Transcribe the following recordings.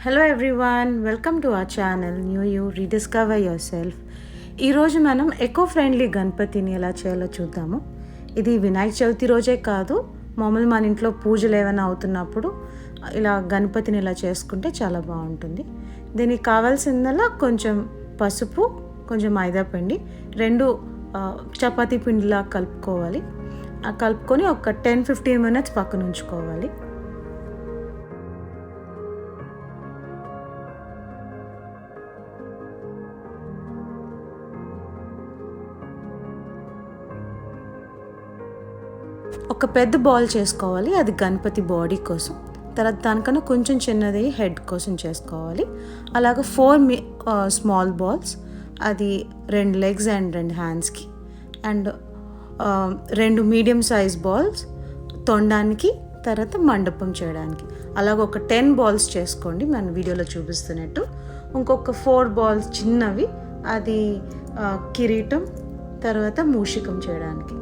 Hello everyone, welcome to our channel new you rediscover your self. ఈరోజు మనం eco friendly గణపతిని ఎలా చేయాలో చూద్దాము. ఇది వినాయక చవితి రోజే కాదు, మామూలు మన ఇంట్లో పూజలు ఏమైనా అవుతున్నప్పుడు ఇలా గణపతిని ఇలా చేసుకుంటే చాలా బాగుంటుంది. దీనికి కావాల్సిందల్లా కొంచెం పసుపు, కొంచెం మైదా పిండి, రెండు చపాతీ పిండిలా కలుపుకోవాలి. కలుపుకొని ఒక 10-15 minutes పక్కన ఉంచుకోవాలి. ఒక పెద్ద బాల్ చేసుకోవాలి, అది గణపతి బాడీ కోసం. తర్వాత దానికన్నా కొంచెం చిన్నది హెడ్ కోసం చేసుకోవాలి. అలాగే 4 స్మాల్ బాల్స్, అది 2 legs అండ్ 2 handsకి, అండ్ 2 మీడియం సైజ్ బాల్స్ తొండానికి, తర్వాత మండపం చేయడానికి. అలాగే ఒక 10 balls చేసుకోండి మన వీడియోలో చూపిస్తున్నట్టు. ఇంకొక 4 balls చిన్నవి, అది కిరీటం తర్వాత మూషికం చేయడానికి.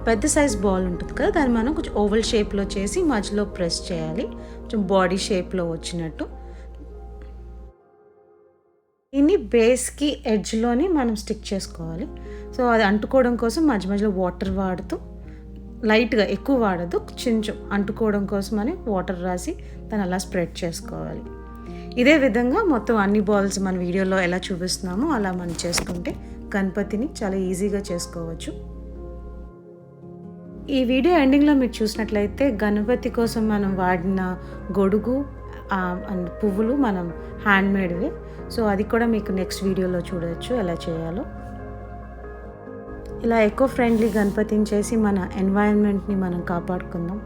పెద్ద సైజ్ బాల్ ఉంటుంది కదా, దాన్ని మనం కొంచెం ఓవల్ షేప్లో చేసి మధ్యలో ప్రెస్ చేయాలి, కొంచెం బాడీ షేప్లో వచ్చినట్టు. దీన్ని బేస్కి ఎడ్జ్లోని మనం స్టిక్ చేసుకోవాలి. సో అది అంటుకోవడం కోసం మధ్య మధ్యలో వాటర్ వాడుతూ, లైట్గా ఎక్కువ వాడద్దు, కొంచెం అంటుకోవడం కోసం అని వాటర్ రాసి దాన్ని అలా స్ప్రెడ్ చేసుకోవాలి. ఇదే విధంగా మొత్తం అన్ని బాల్స్ మన వీడియోలో ఎలా చూపిస్తున్నామో అలా మనం చేసుకుంటే గణపతిని చాలా ఈజీగా చేసుకోవచ్చు. ఈ వీడియో ఎండింగ్లో మీరు చూసినట్లయితే గణపతి కోసం మనం వాడిన గొడుగు అండ్ పువ్వులు మనం హ్యాండ్మేడ్వే. సో అది కూడా మీకు నెక్స్ట్ వీడియోలో చూడవచ్చు ఎలా చేయాలో. ఇలా ఎకో ఫ్రెండ్లీ గణపతిని చేసి మన ఎన్వైరన్మెంట్ని మనం కాపాడుకుందాం.